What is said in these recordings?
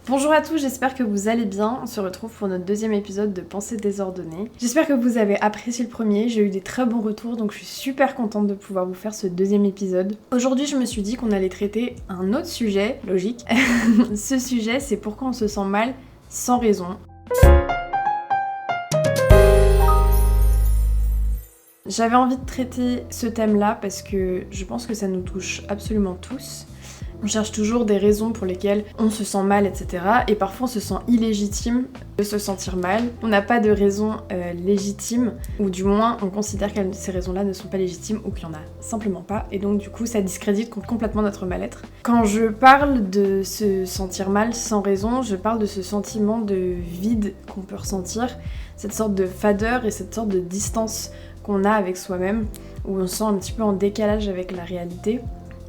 Bonjour à tous, j'espère que vous allez bien. On se retrouve pour notre deuxième épisode de Pensée désordonnée. J'espère que vous avez apprécié le premier, j'ai eu des très bons retours donc je suis super contente de pouvoir vous faire ce deuxième épisode. Aujourd'hui je me suis dit qu'on allait traiter un autre sujet, logique. Ce sujet c'est pourquoi on se sent mal sans raison. J'avais envie de traiter ce thème-là parce que je pense que ça nous touche absolument tous. On cherche toujours des raisons pour lesquelles on se sent mal, etc. Et parfois on se sent illégitime de se sentir mal. On n'a pas de raison légitime, ou du moins on considère que ces raisons-là ne sont pas légitimes ou qu'il n'y en a simplement pas. Et donc du coup ça discrédite complètement notre mal-être. Quand je parle de se sentir mal sans raison, je parle de ce sentiment de vide qu'on peut ressentir, cette sorte de fadeur et cette sorte de distance qu'on a avec soi-même, où on se sent un petit peu en décalage avec la réalité.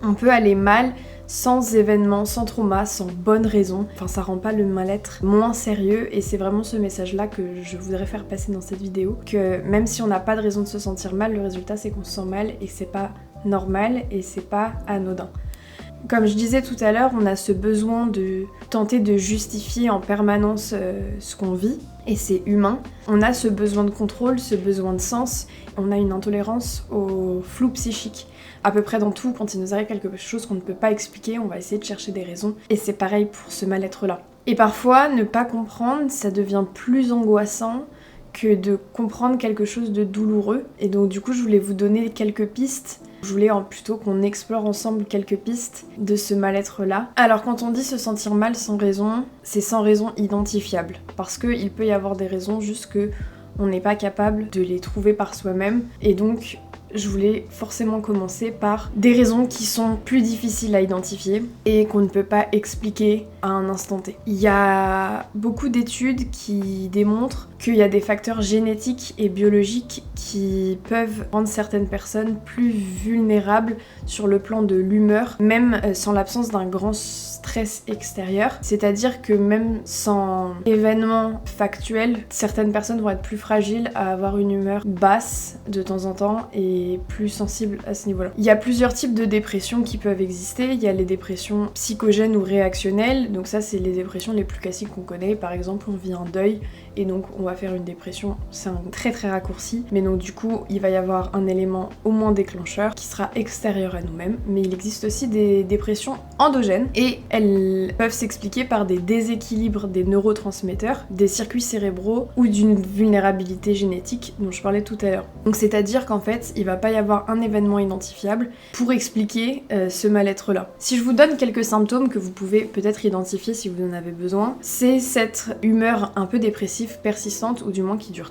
On peut aller mal sans événement, sans trauma, sans bonne raison. Enfin, ça rend pas le mal-être moins sérieux et c'est vraiment ce message-là que je voudrais faire passer dans cette vidéo. Que même si on n'a pas de raison de se sentir mal, le résultat c'est qu'on se sent mal et c'est pas normal et c'est pas anodin. Comme je disais tout à l'heure, on a ce besoin de tenter de justifier en permanence ce qu'on vit, et c'est humain. On a ce besoin de contrôle, ce besoin de sens, on a une intolérance au flou psychique. À peu près dans tout, quand il nous arrive quelque chose qu'on ne peut pas expliquer, on va essayer de chercher des raisons, et c'est pareil pour ce mal-être-là. Et parfois, ne pas comprendre, ça devient plus angoissant que de comprendre quelque chose de douloureux. Et donc du coup, je voulais vous donner quelques pistes. Je voulais plutôt qu'on explore ensemble quelques pistes de ce mal-être-là. Alors quand on dit se sentir mal sans raison, c'est sans raison identifiable. Parce qu'il peut y avoir des raisons juste que on n'est pas capable de les trouver par soi-même. Et donc je voulais forcément commencer par des raisons qui sont plus difficiles à identifier et qu'on ne peut pas expliquer à un instant T. Il y a beaucoup d'études qui démontrent qu'il y a des facteurs génétiques et biologiques qui peuvent rendre certaines personnes plus vulnérables sur le plan de l'humeur, même sans l'absence d'un grand stress extérieur. C'est-à-dire que même sans événement factuel, certaines personnes vont être plus fragiles à avoir une humeur basse de temps en temps et plus sensibles à ce niveau-là. Il y a plusieurs types de dépressions qui peuvent exister. Il y a les dépressions psychogènes ou réactionnelles. Donc ça, c'est les dépressions les plus classiques qu'on connaît. Par exemple, on vit un deuil et donc on va faire une dépression. C'est un très raccourci. Mais donc du coup, il va y avoir un élément au moins déclencheur qui sera extérieur à nous-mêmes. Mais il existe aussi des dépressions endogènes et elles peuvent s'expliquer par des déséquilibres des neurotransmetteurs, des circuits cérébraux ou d'une vulnérabilité génétique dont je parlais tout à l'heure. Donc c'est-à-dire qu'en fait, il va pas y avoir un événement identifiable pour expliquer ce mal-être-là. Si je vous donne quelques symptômes que vous pouvez peut-être identifier si vous en avez besoin, c'est cette humeur un peu dépressive persistante ou du moins qui dure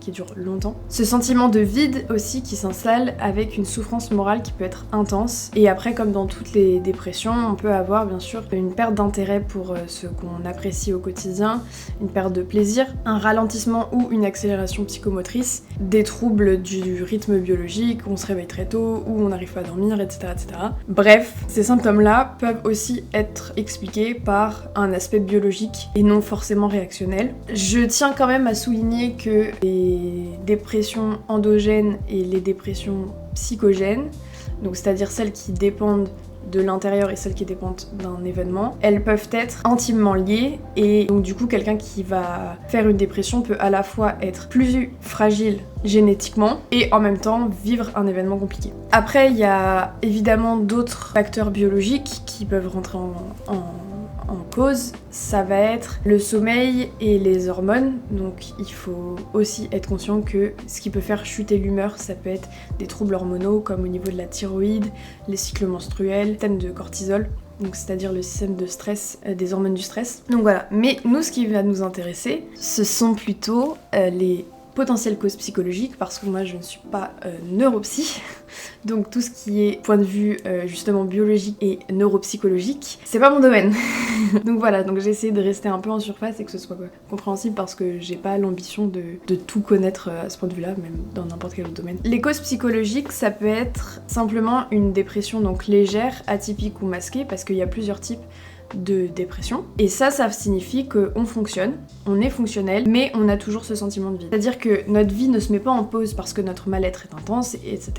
qui dure longtemps. Ce sentiment de vide aussi qui s'installe avec une souffrance morale qui peut être intense. Et après, comme dans toutes les dépressions, on peut avoir bien sûr une perte d'intérêt pour ce qu'on apprécie au quotidien, une perte de plaisir, un ralentissement ou une accélération psychomotrice, des troubles du rythme biologique, on se réveille très tôt ou on n'arrive pas à dormir, etc., etc. Bref, ces symptômes-là peuvent aussi être expliqués par un aspect biologique et non forcément réactionnel. Je tiens quand même à souligner que les dépressions endogènes et les dépressions psychogènes, donc c'est-à-dire celles qui dépendent de l'intérieur et celles qui dépendent d'un événement, elles peuvent être intimement liées et donc du coup quelqu'un qui va faire une dépression peut à la fois être plus fragile génétiquement et en même temps vivre un événement compliqué. Après il y a évidemment d'autres facteurs biologiques qui peuvent rentrer en cause, ça va être le sommeil et les hormones, donc il faut aussi être conscient que ce qui peut faire chuter l'humeur, ça peut être des troubles hormonaux comme au niveau de la thyroïde, les cycles menstruels, le système de cortisol, donc c'est-à-dire le système de stress, des hormones du stress. Donc voilà, mais nous ce qui va nous intéresser, ce sont plutôt les potentielles causes psychologiques, parce que moi je ne suis pas neuropsy, donc tout ce qui est point de vue justement biologique et neuropsychologique, c'est pas mon domaine. Donc voilà, donc j'ai essayé de rester un peu en surface et que ce soit compréhensible parce que j'ai pas l'ambition de tout connaître à ce point de vue-là, même dans n'importe quel autre domaine. Les causes psychologiques, ça peut être simplement une dépression donc légère, atypique ou masquée, parce qu'il y a plusieurs types de dépression. Et ça signifie qu'on fonctionne, on est fonctionnel, mais on a toujours ce sentiment de vide. C'est-à-dire que notre vie ne se met pas en pause parce que notre mal-être est intense, etc.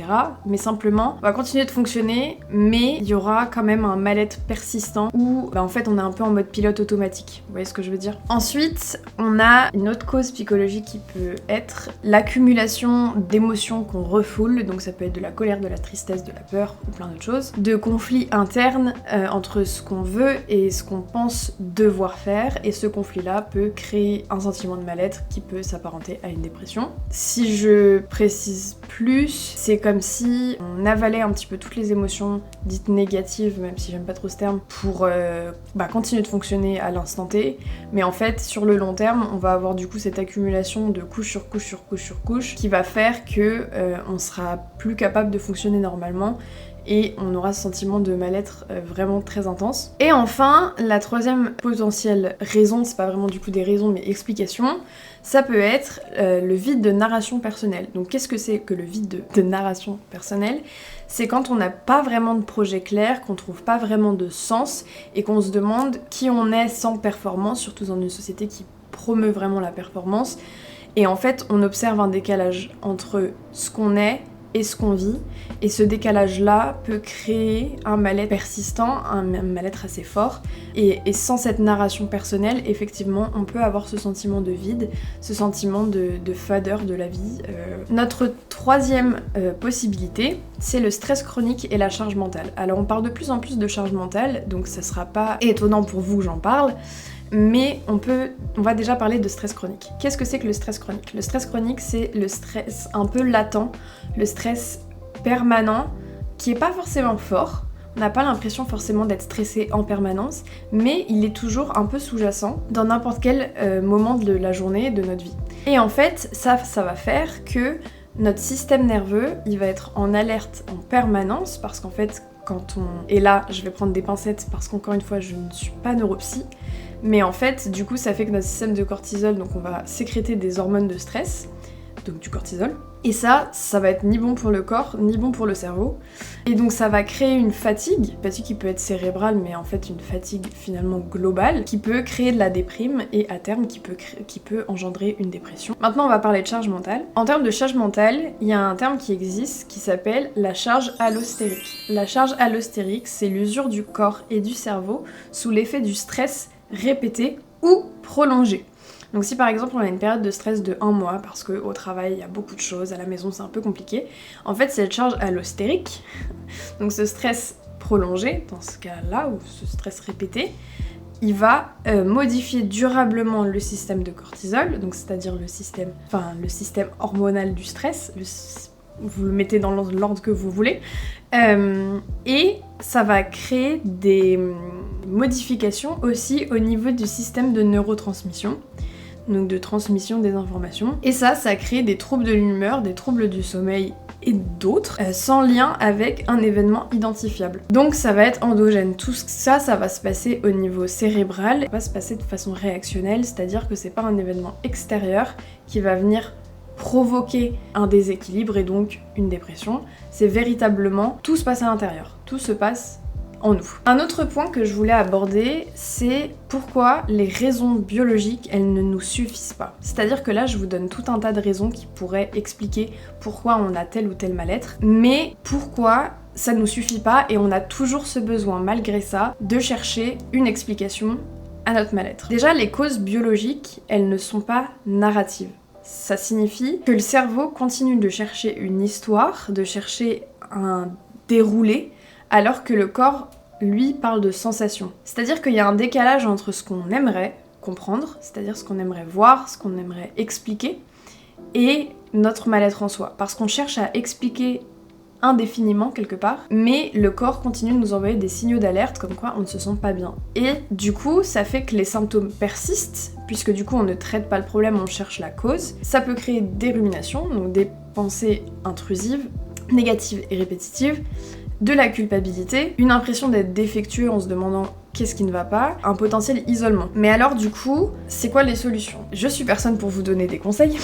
Mais simplement, on va continuer de fonctionner, mais il y aura quand même un mal-être persistant où en fait on est un peu en mode pilote automatique. Vous voyez ce que je veux dire? Ensuite, on a une autre cause psychologique qui peut être l'accumulation d'émotions qu'on refoule, donc ça peut être de la colère, de la tristesse, de la peur ou plein d'autres choses, de conflits internes entre ce qu'on veut et ce qu'on pense devoir faire, et ce conflit-là peut créer un sentiment de mal-être qui peut s'apparenter à une dépression. Si je précise plus, c'est comme si on avalait un petit peu toutes les émotions dites négatives, même si j'aime pas trop ce terme, pour continuer de fonctionner à l'instant T, mais en fait sur le long terme on va avoir du coup cette accumulation de couche sur couche sur couche sur couche qui va faire que on sera plus capable de fonctionner normalement et on aura ce sentiment de mal-être vraiment très intense. Et enfin, la troisième potentielle raison, c'est pas vraiment du coup des raisons mais explications, ça peut être le vide de narration personnelle. Donc qu'est-ce que c'est que le vide de narration personnelle? C'est quand on n'a pas vraiment de projet clair, qu'on trouve pas vraiment de sens et qu'on se demande qui on est sans performance, surtout dans une société qui promeut vraiment la performance. Et en fait, on observe un décalage entre ce qu'on est et ce qu'on vit, et ce décalage-là peut créer un mal-être persistant, un mal-être assez fort, et sans cette narration personnelle, effectivement, on peut avoir ce sentiment de vide, ce sentiment de fadeur de la vie. Notre troisième possibilité, c'est le stress chronique et la charge mentale. Alors on parle de plus en plus de charge mentale, donc ça sera pas étonnant pour vous que j'en parle, mais on va déjà parler de stress chronique. Qu'est-ce que c'est que le stress chronique? Le stress chronique, c'est le stress un peu latent, le stress permanent, qui est pas forcément fort. On n'a pas l'impression forcément d'être stressé en permanence, mais il est toujours un peu sous-jacent dans n'importe quel moment de la journée de notre vie. Et en fait, ça va faire que notre système nerveux, il va être en alerte en permanence, parce qu'en fait, et là, je vais prendre des pincettes parce qu'encore une fois, je ne suis pas neuropsy, mais en fait, du coup, ça fait que notre système de cortisol, donc on va sécréter des hormones de stress, donc du cortisol, et ça va être ni bon pour le corps, ni bon pour le cerveau, et donc ça va créer une fatigue qui peut être cérébrale, mais en fait une fatigue finalement globale, qui peut créer de la déprime, et à terme qui peut engendrer une dépression. Maintenant on va parler de charge mentale. En termes de charge mentale, il y a un terme qui existe qui s'appelle la charge allostérique. La charge allostérique, c'est l'usure du corps et du cerveau sous l'effet du stress répété ou prolongé. Donc si par exemple on a une période de stress de 1 mois parce qu'au travail il y a beaucoup de choses, à la maison c'est un peu compliqué, en fait cette charge allostérique, donc ce stress prolongé dans ce cas-là, ou ce stress répété, il va modifier durablement le système de cortisol, donc c'est-à-dire le système hormonal du stress, vous le mettez dans l'ordre que vous voulez, et ça va créer des modifications aussi au niveau du système de neurotransmission, donc de transmission des informations, et ça crée des troubles de l'humeur, des troubles du sommeil et d'autres, sans lien avec un événement identifiable. Donc ça va être endogène. Tout ça va se passer au niveau cérébral, ça va se passer de façon réactionnelle, c'est-à-dire que c'est pas un événement extérieur qui va venir provoquer un déséquilibre et donc une dépression, c'est véritablement tout se passe à l'intérieur, tout se passe en nous. Un autre point que je voulais aborder, c'est pourquoi les raisons biologiques, elles ne nous suffisent pas. C'est-à-dire que là, je vous donne tout un tas de raisons qui pourraient expliquer pourquoi on a tel ou tel mal-être, mais pourquoi ça ne nous suffit pas et on a toujours ce besoin, malgré ça, de chercher une explication à notre mal-être. Déjà, les causes biologiques, elles ne sont pas narratives. Ça signifie que le cerveau continue de chercher une histoire, de chercher un déroulé, alors que le corps, lui, parle de sensations. C'est-à-dire qu'il y a un décalage entre ce qu'on aimerait comprendre, c'est-à-dire ce qu'on aimerait voir, ce qu'on aimerait expliquer, et notre mal-être en soi. Parce qu'on cherche à expliquer indéfiniment quelque part, mais le corps continue de nous envoyer des signaux d'alerte comme quoi on ne se sent pas bien. Et du coup, ça fait que les symptômes persistent, puisque du coup on ne traite pas le problème, on cherche la cause. Ça peut créer des ruminations, donc des pensées intrusives, négatives et répétitives, de la culpabilité, une impression d'être défectueux en se demandant qu'est-ce qui ne va pas, un potentiel isolement. Mais alors du coup, c'est quoi les solutions? Je suis personne pour vous donner des conseils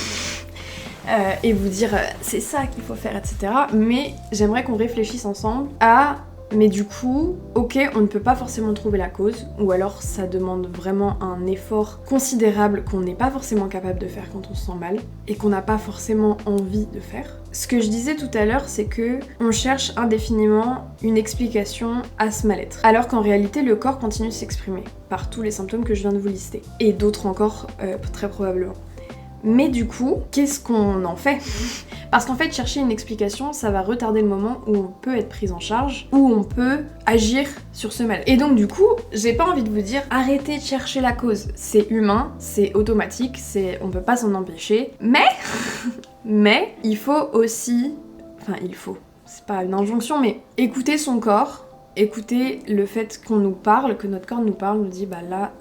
et vous dire c'est ça qu'il faut faire, etc. Mais j'aimerais qu'on réfléchisse ensemble à Mais du coup, ok, on ne peut pas forcément trouver la cause, ou alors ça demande vraiment un effort considérable qu'on n'est pas forcément capable de faire quand on se sent mal, et qu'on n'a pas forcément envie de faire. Ce que je disais tout à l'heure, c'est que on cherche indéfiniment une explication à ce mal-être, alors qu'en réalité le corps continue de s'exprimer par tous les symptômes que je viens de vous lister, et d'autres encore très probablement. Mais du coup, qu'est-ce qu'on en fait? Parce qu'en fait, chercher une explication, ça va retarder le moment où on peut être prise en charge, où on peut agir sur ce mal. Et donc du coup, j'ai pas envie de vous dire arrêtez de chercher la cause. C'est humain, c'est automatique, on peut pas s'en empêcher. Mais il faut aussi... Enfin, c'est pas une injonction, mais écouter son corps, écouter le fait qu'on nous parle, que notre corps nous parle, nous dit bah là,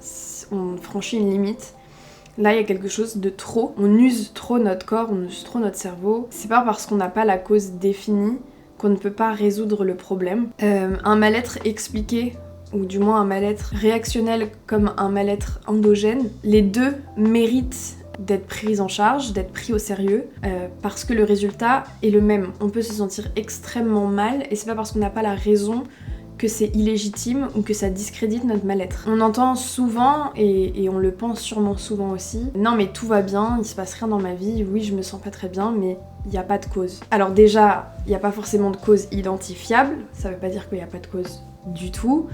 on franchit une limite. Là, il y a quelque chose de trop. On use trop notre corps, on use trop notre cerveau. C'est pas parce qu'on n'a pas la cause définie qu'on ne peut pas résoudre le problème. Un mal-être expliqué, ou du moins un mal-être réactionnel comme un mal-être endogène, les deux méritent d'être pris en charge, d'être pris au sérieux, parce que le résultat est le même. On peut se sentir extrêmement mal, et c'est pas parce qu'on n'a pas la raison que c'est illégitime ou que ça discrédite notre mal-être. On entend souvent, et on le pense sûrement souvent aussi, non mais tout va bien, il se passe rien dans ma vie, oui je me sens pas très bien, mais il n'y a pas de cause. Alors déjà, il n'y a pas forcément de cause identifiable, ça veut pas dire qu'il n'y a pas de cause du tout.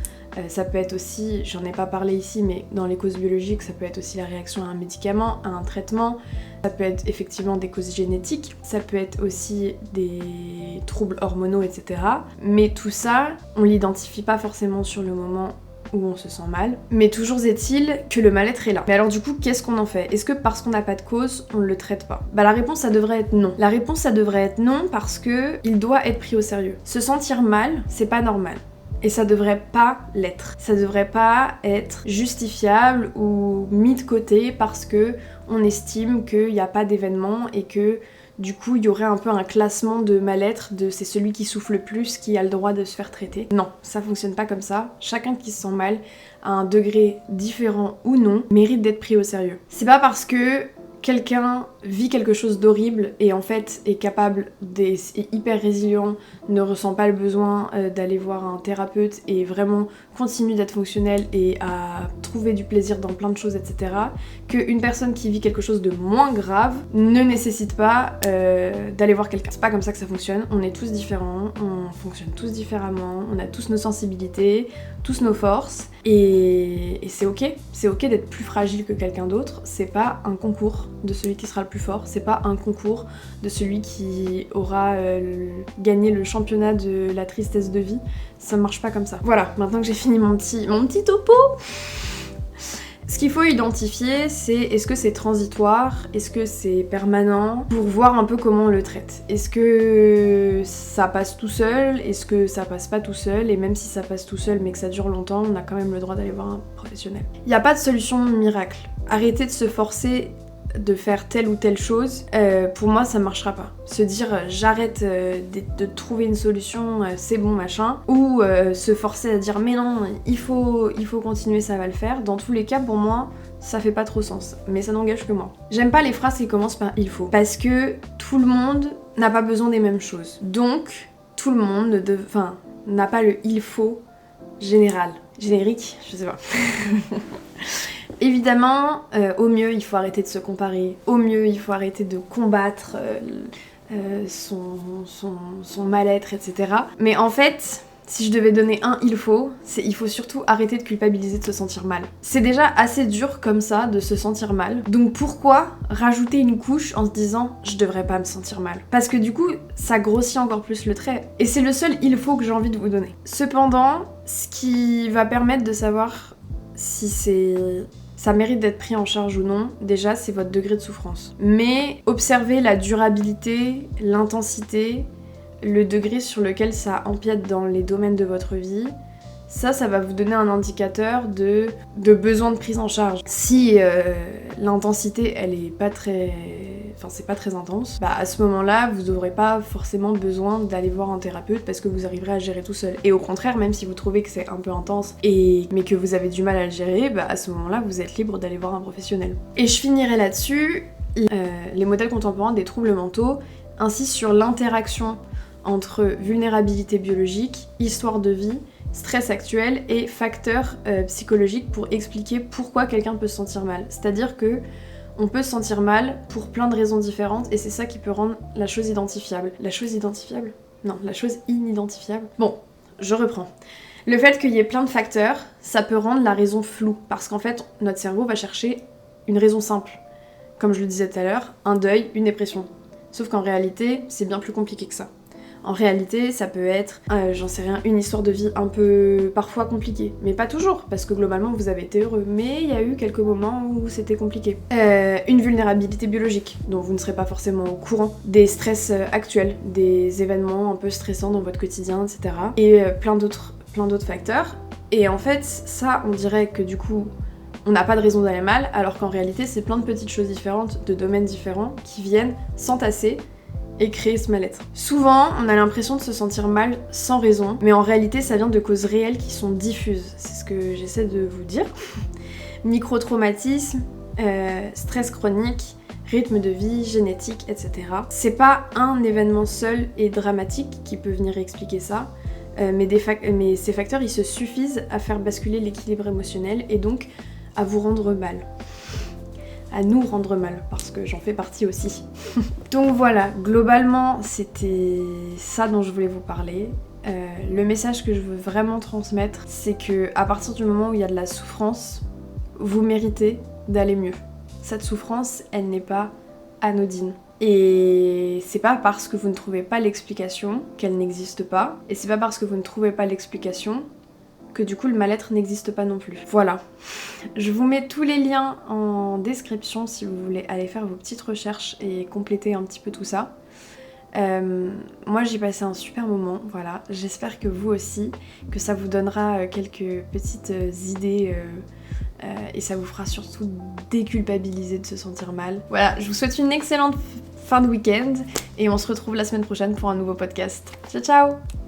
Ça peut être aussi, j'en ai pas parlé ici, mais dans les causes biologiques, ça peut être aussi la réaction à un médicament, à un traitement, ça peut être effectivement des causes génétiques, ça peut être aussi des troubles hormonaux, etc. Mais tout ça, on l'identifie pas forcément sur le moment où on se sent mal, mais toujours est-il que le mal-être est là. Mais alors du coup, qu'est-ce qu'on en fait? Est-ce que parce qu'on n'a pas de cause, on ne le traite pas? Bah la réponse, ça devrait être non. La réponse, ça devrait être non parce que il doit être pris au sérieux. Se sentir mal, c'est pas normal. Et ça devrait pas l'être. Ça devrait pas être justifiable ou mis de côté parce que on estime qu'il n'y a pas d'événement et que du coup il y aurait un peu un classement de mal-être de c'est celui qui souffle le plus qui a le droit de se faire traiter. Non, ça fonctionne pas comme ça. Chacun qui se sent mal, à un degré différent ou non, mérite d'être pris au sérieux. C'est pas parce que quelqu'un vit quelque chose d'horrible et en fait est capable, est hyper résilient, ne ressent pas le besoin d'aller voir un thérapeute et vraiment continue d'être fonctionnel et à trouver du plaisir dans plein de choses, etc. Qu'une personne qui vit quelque chose de moins grave ne nécessite pas d'aller voir quelqu'un. C'est pas comme ça que ça fonctionne, on est tous différents, on fonctionne tous différemment, on a tous nos sensibilités, tous nos forces et c'est ok d'être plus fragile que quelqu'un d'autre, c'est pas un concours de celui qui sera le plus fort, c'est pas un concours de celui qui aura gagné le championnat de la tristesse de vie, ça marche pas comme ça. Voilà, maintenant que j'ai fini mon petit topo, ce qu'il faut identifier, c'est est-ce que c'est transitoire, est-ce que c'est permanent, pour voir un peu comment on le traite. Est-ce que ça passe tout seul, est-ce que ça passe pas tout seul, et même si ça passe tout seul mais que ça dure longtemps, on a quand même le droit d'aller voir un professionnel. Il n'y a pas de solution miracle. Arrêtez de se forcer de faire telle ou telle chose, pour moi ça marchera pas. Se dire j'arrête de trouver une solution, c'est bon machin, ou se forcer à dire mais non, il faut continuer, ça va le faire. Dans tous les cas, pour moi, ça fait pas trop sens, mais ça n'engage que moi. J'aime pas les phrases qui commencent par il faut, parce que tout le monde n'a pas besoin des mêmes choses. Donc, tout le monde n'a pas le il faut générique, je sais pas. Évidemment, au mieux, il faut arrêter de se comparer. Au mieux, il faut arrêter de combattre son mal-être, etc. Mais en fait, si je devais donner un il faut surtout arrêter de culpabiliser de se sentir mal. C'est déjà assez dur comme ça de se sentir mal. Donc pourquoi rajouter une couche en se disant je devrais pas me sentir mal? Parce que du coup, ça grossit encore plus le trait. Et c'est le seul il faut que j'ai envie de vous donner. Cependant, ce qui va permettre de savoir si ça mérite d'être pris en charge ou non, déjà c'est votre degré de souffrance. Mais observez la durabilité, l'intensité, le degré sur lequel ça empiète dans les domaines de votre vie, ça va vous donner un indicateur de besoin de prise en charge. Si l'intensité elle est pas très... Enfin c'est pas très intense, bah à ce moment-là vous n'aurez pas forcément besoin d'aller voir un thérapeute parce que vous arriverez à gérer tout seul. Et au contraire, même si vous trouvez que c'est un peu intense mais que vous avez du mal à le gérer, bah à ce moment-là vous êtes libre d'aller voir un professionnel. Et je finirai là-dessus, les modèles contemporains des troubles mentaux insistent sur l'interaction entre vulnérabilité biologique, histoire de vie, stress actuel et facteurs psychologiques pour expliquer pourquoi quelqu'un peut se sentir mal. C'est-à-dire que on peut se sentir mal pour plein de raisons différentes et c'est ça qui peut rendre la chose identifiable. La chose identifiable ? Non, la chose inidentifiable. Bon, je reprends. Le fait qu'il y ait plein de facteurs, ça peut rendre la raison floue parce qu'en fait, notre cerveau va chercher une raison simple. Comme je le disais tout à l'heure, un deuil, une dépression. Sauf qu'en réalité, c'est bien plus compliqué que ça. En réalité, ça peut être, j'en sais rien, une histoire de vie un peu parfois compliquée. Mais pas toujours, parce que globalement vous avez été heureux. Mais il y a eu quelques moments où c'était compliqué. Une vulnérabilité biologique, dont vous ne serez pas forcément au courant. Des stress actuels, des événements un peu stressants dans votre quotidien, etc. Et plein d'autres facteurs. Et en fait, ça, on dirait que du coup, on n'a pas de raison d'aller mal, alors qu'en réalité, c'est plein de petites choses différentes, de domaines différents, qui viennent s'entasser et créer ce mal-être. Souvent, on a l'impression de se sentir mal sans raison, mais en réalité, ça vient de causes réelles qui sont diffuses. C'est ce que j'essaie de vous dire. Micro-traumatisme, stress chronique, rythme de vie, génétique, etc. C'est pas un événement seul et dramatique qui peut venir expliquer ça, mais ces facteurs, ils se suffisent à faire basculer l'équilibre émotionnel et donc à vous rendre mal. À nous rendre mal, parce que j'en fais partie aussi. Donc voilà, globalement, c'était ça dont je voulais vous parler. Le message que je veux vraiment transmettre, c'est que à partir du moment où il y a de la souffrance, vous méritez d'aller mieux. Cette souffrance, elle n'est pas anodine. Et c'est pas parce que vous ne trouvez pas l'explication qu'elle n'existe pas, et c'est pas parce que vous ne trouvez pas l'explication que du coup le mal-être n'existe pas non plus. Voilà. Je vous mets tous les liens en description si vous voulez aller faire vos petites recherches et compléter un petit peu tout ça. Moi j'ai passé un super moment, voilà. J'espère que vous aussi, que ça vous donnera quelques petites idées et ça vous fera surtout déculpabiliser de se sentir mal. Voilà, je vous souhaite une excellente fin de week-end et on se retrouve la semaine prochaine pour un nouveau podcast. Ciao ciao!